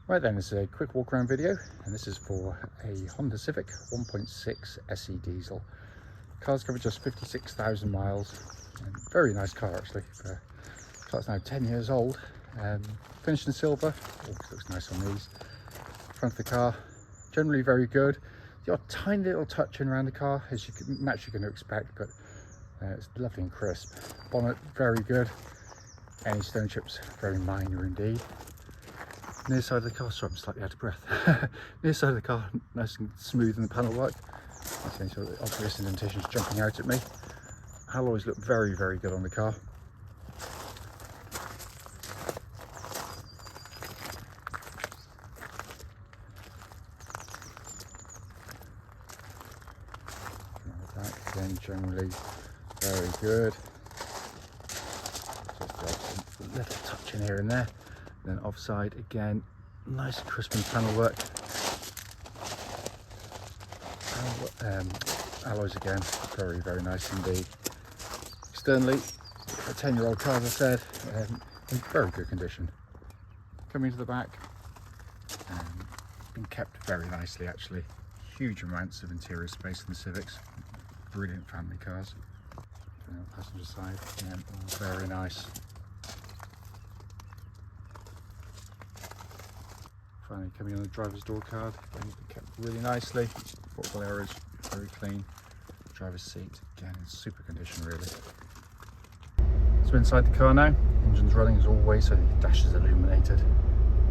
Right then, this is a quick walk around video, and this is for a Honda Civic 1.6 SE diesel. Car's covered just 56,000 miles, and very nice car actually. The car's now 10 years old, finished in silver. Looks nice on these. Front of the car, generally very good. The odd tiny little touching around the car, as you can naturally going to expect, but it's lovely and crisp. Bonnet, very good. Any stone chips, very minor indeed. Near side of the car, sorry I'm slightly out of breath. Near side of the car, nice and smooth in the panel work. That's any sort of obvious indentations jumping out at me. Alloys look very, very good on the car. Back again, generally very good. Just a little touch in here and there. Then offside again, nice crisp and panel work. Alloys again, very, very nice indeed. Externally, a 10-year-old car, as I said, in very good condition. Coming to the back, been kept very nicely actually. Huge amounts of interior space in the Civics. Brilliant family cars. Passenger side, again, all very nice. Finally coming on the driver's door card, again, kept really nicely. Football areas, very clean. Driver's seat, again, in super condition really. So inside the car now, engine's running as always, so the dash is illuminated.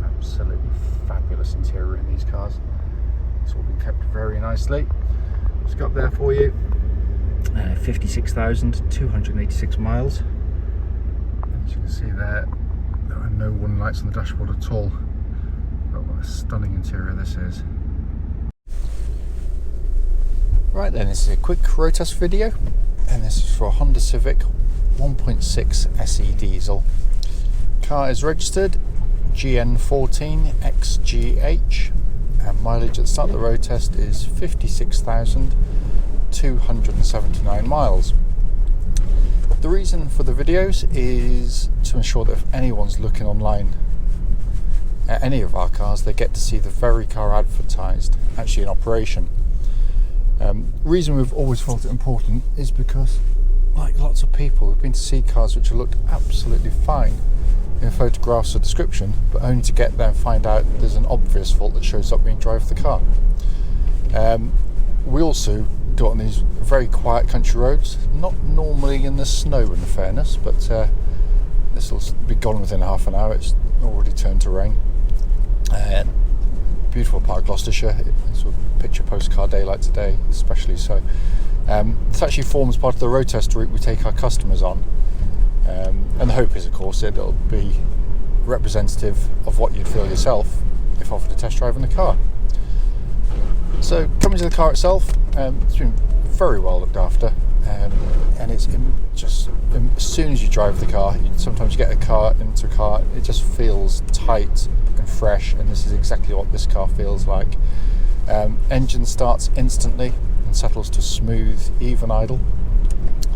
Absolutely fabulous interior in these cars. It's all been kept very nicely. Just got up there for you. 56,286 miles. As you can see there are no warning lights on the dashboard at all. But what a stunning interior this is. Right then, this is a quick road test video, and this is for a Honda Civic 1.6 SE diesel. Car is registered GN14XGH, and mileage at the start of the road test is 56,279 miles. The reason for the videos is to ensure that if anyone's looking online at any of our cars, they get to see the very car advertised actually in operation. Reason we've always felt it important is because, like lots of people, we've been to see cars which have looked absolutely fine in photographs or description, but only to get there and find out there's an obvious fault that shows up when you drive the car. We also do it on these very quiet country roads, not normally in the snow in fairness, but this will be gone within half an hour. It's already turned to rain. Beautiful part of Gloucestershire. It's a picture postcard day like today, especially so. This actually forms part of the road test route we take our customers on, and the hope is, of course, it'll be representative of what you'd feel yourself if offered a test drive in the car. So coming to the car itself, it's been very well looked after, and it's just as soon as you drive the car, sometimes you get into a car, it just feels tight and fresh, and this is exactly what this car feels like. Engine starts instantly and settles to smooth, even idle.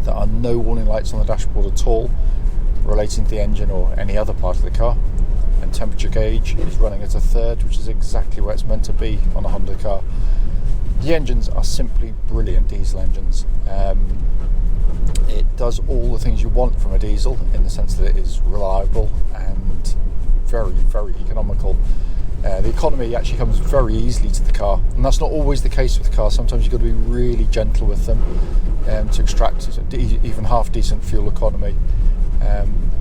There are no warning lights on the dashboard at all relating to the engine or any other part of the car, and temperature gauge is running at a third, which is exactly where it's meant to be on a Honda car. The engines are simply brilliant diesel engines. It does all the things you want from a diesel in the sense that it is reliable and very, very economical. The economy actually comes very easily to the car, and that's not always the case with the car. Sometimes you've got to be really gentle with them to extract even half decent fuel economy.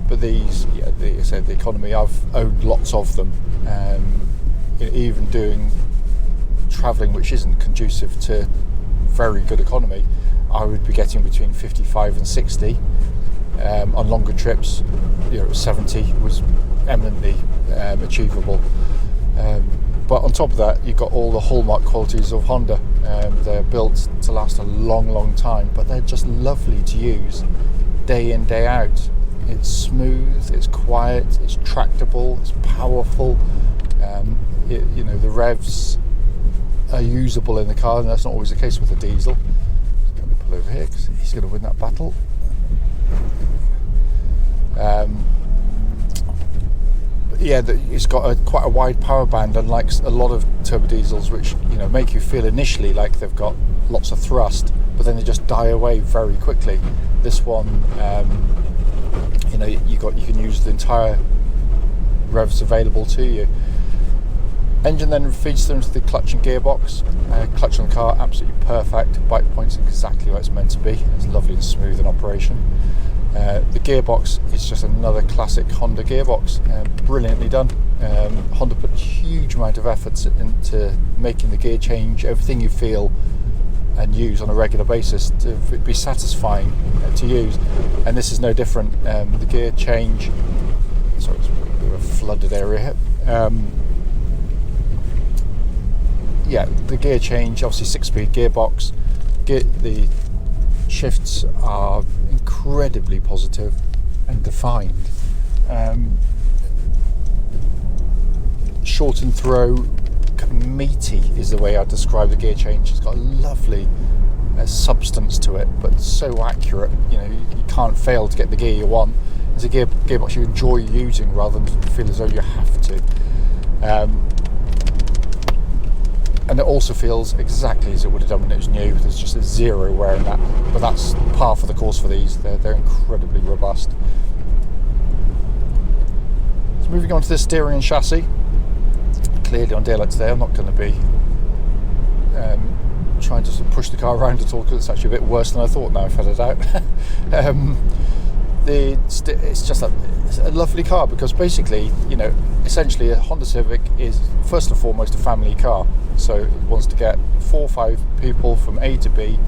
But these, I said the economy, I've owned lots of them, even doing travelling which isn't conducive to very good economy. I would be getting between 55 and 60 on longer trips. 70 was eminently achievable. But on top of that, you've got all the hallmark qualities of Honda. They're built to last a long, long time, but they're just lovely to use day in, day out. It's smooth, it's quiet, it's tractable, it's powerful. The revs are usable in the car, and that's not always the case with a diesel. So I'm going to pull over here because he's going to win that battle. yeah, it's got quite a wide power band, unlike a lot of turbo diesels, which make you feel initially like they've got lots of thrust, but then they just die away very quickly. This one, you can use the entire revs available to you. Engine then feeds through into the clutch and gearbox. Clutch on the car, absolutely perfect. Bike points exactly where it's meant to be. It's lovely and smooth in operation. The gearbox is just another classic Honda gearbox, brilliantly done. Honda put a huge amount of effort into making the gear change, everything you feel and use on a regular basis, to be satisfying to use, and this is no different. The gear change, sorry, it's a bit of a flooded area here. Yeah, the gear change, obviously 6-speed gearbox. The shifts are incredibly positive and defined. Short and throw, kind of meaty is the way I describe the gear change. It's got a lovely substance to it, but so accurate. You can't fail to get the gear you want. It's a gearbox you enjoy using rather than feel as though you have to. And it also feels exactly as it would have done when it was new. There's just a zero wear in that, but that's par for the course for these. They're incredibly robust. So moving on to the steering and chassis. Clearly on daylight today, I'm not going to be trying to sort of push the car around at all, because it's actually a bit worse than I thought now I've had it out. It's just it's a lovely car, because basically, essentially a Honda Civic is first and foremost a family car. So it wants to get 4 or 5 people from A to B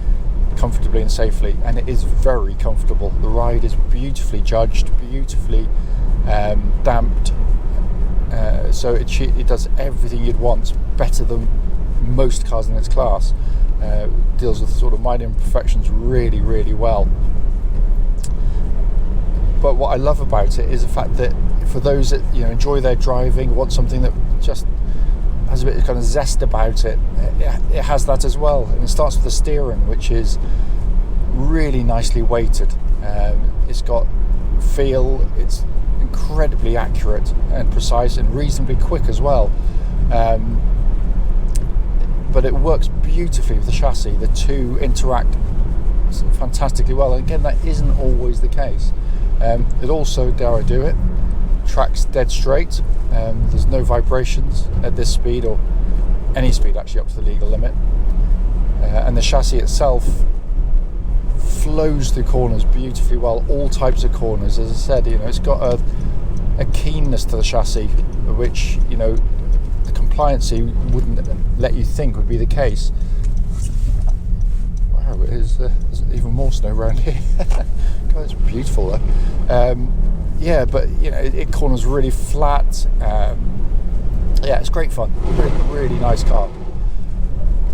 comfortably and safely, and it is very comfortable. The ride is beautifully judged, beautifully damped, so it does everything you'd want, better than most cars in its class. Deals with sort of minor imperfections really, really well. But what I love about it is the fact that for those that enjoy their driving, want something that just has a bit of kind of zest about it, it has that as well. And it starts with the steering, which is really nicely weighted. It's got feel, it's incredibly accurate and precise and reasonably quick as well. But it works beautifully with the chassis. The two interact fantastically well. And again, that isn't always the case. It also, dare I do it, tracks dead straight. There's no vibrations at this speed, or any speed actually up to the legal limit. And the chassis itself flows through corners beautifully well, all types of corners. As I said, it's got a keenness to the chassis, which the compliancy wouldn't let you think would be the case. Wow, there's even more snow around here. God, it's beautiful though. Yeah, but it corners really flat. Yeah, it's great fun. Really nice car.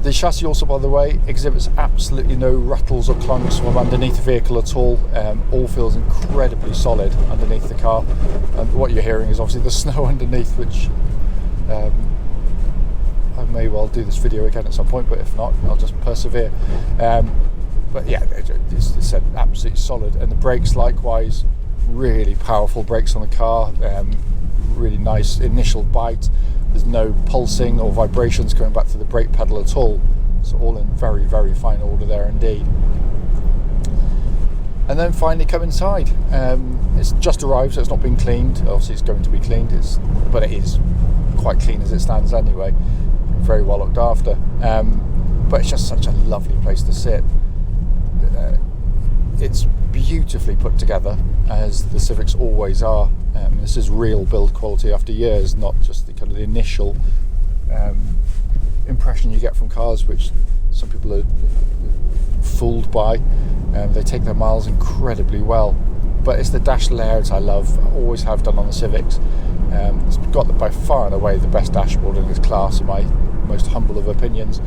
The chassis also, by the way, exhibits absolutely no rattles or clunks from underneath the vehicle at all. All feels incredibly solid underneath the car. And what you're hearing is obviously the snow underneath, which I may well do this video again at some point, but if not, I'll just persevere. But yeah, it's absolutely solid. And the brakes likewise, really powerful brakes on the car. Really nice initial bite. There's no pulsing or vibrations going back to the brake pedal at all. So all in very, very fine order there indeed. And then finally come inside. It's just arrived, so it's not been cleaned. Obviously it's going to be cleaned, but it is quite clean as it stands anyway. Very well looked after. But it's just such a lovely place to sit. It's beautifully put together, as the Civics always are. This is real build quality after years, not just the kind of the initial impression you get from cars, which some people are fooled by. They take their miles incredibly well, but it's the dash layout I love. I always have done on the Civics. It's got by far and away the best dashboard in its class, in my most humble of opinions,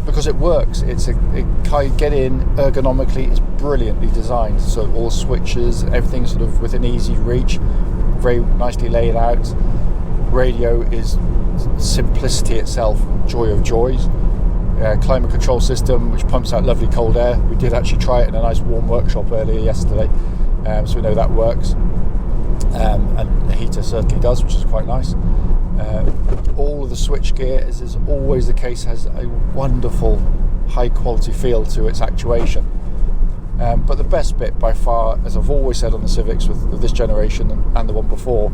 because it works. Get in ergonomically, it's brilliantly designed, so all switches, everything's sort of within easy reach, very nicely laid out. Radio is simplicity itself, joy of joys. Climate control system, which pumps out lovely cold air. We did actually try it in a nice warm workshop earlier yesterday, so we know that works. and the heater certainly does, which is quite nice. All of the switchgear, as is always the case, has a wonderful high quality feel to its actuation. But the best bit by far, as I've always said on the Civics with this generation and the one before,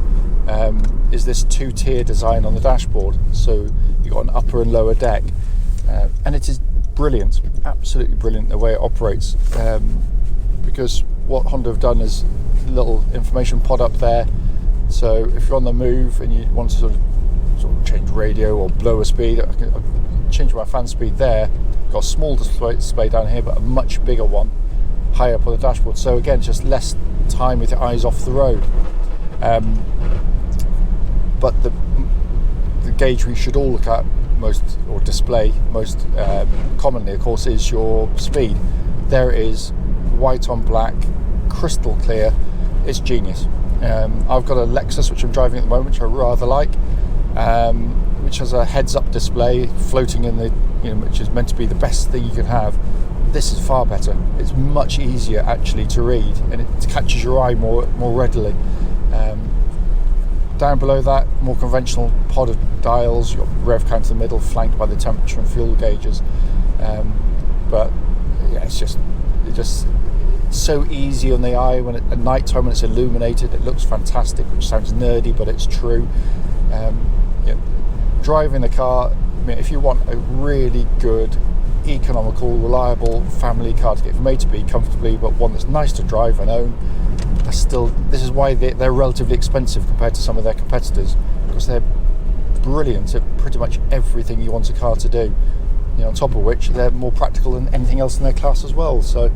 is this two-tier design on the dashboard. So you've got an upper and lower deck, and it is brilliant, absolutely brilliant the way it operates, because what Honda have done is a little information pod up there. So if you're on the move and you want to sort of change radio or blower speed, I can change my fan speed there. Got a small display down here, but a much bigger one high up on the dashboard. So again, just less time with your eyes off the road. But the gauge we should all look at most, or display most commonly, of course, is your speed. There it is, white on black, crystal clear. It's genius. I've got a Lexus which I'm driving at the moment, which I rather like, which has a heads-up display floating in the, which is meant to be the best thing you can have. This is far better. It's much easier actually to read, and it catches your eye more readily. Down below that, more conventional pod of dials. You've got rev count in the middle, flanked by the temperature and fuel gauges. But yeah, it's just so easy on the eye. At night time when it's illuminated, it looks fantastic, which sounds nerdy, but it's true. Driving the car, if you want a really good, economical, reliable family car to get from A to B comfortably, but one that's nice to drive and own, this is why they're relatively expensive compared to some of their competitors, because they're brilliant at pretty much everything you want a car to do. On top of which they're more practical than anything else in their class as well. So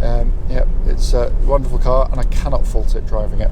it's a wonderful car, and I cannot fault it driving it.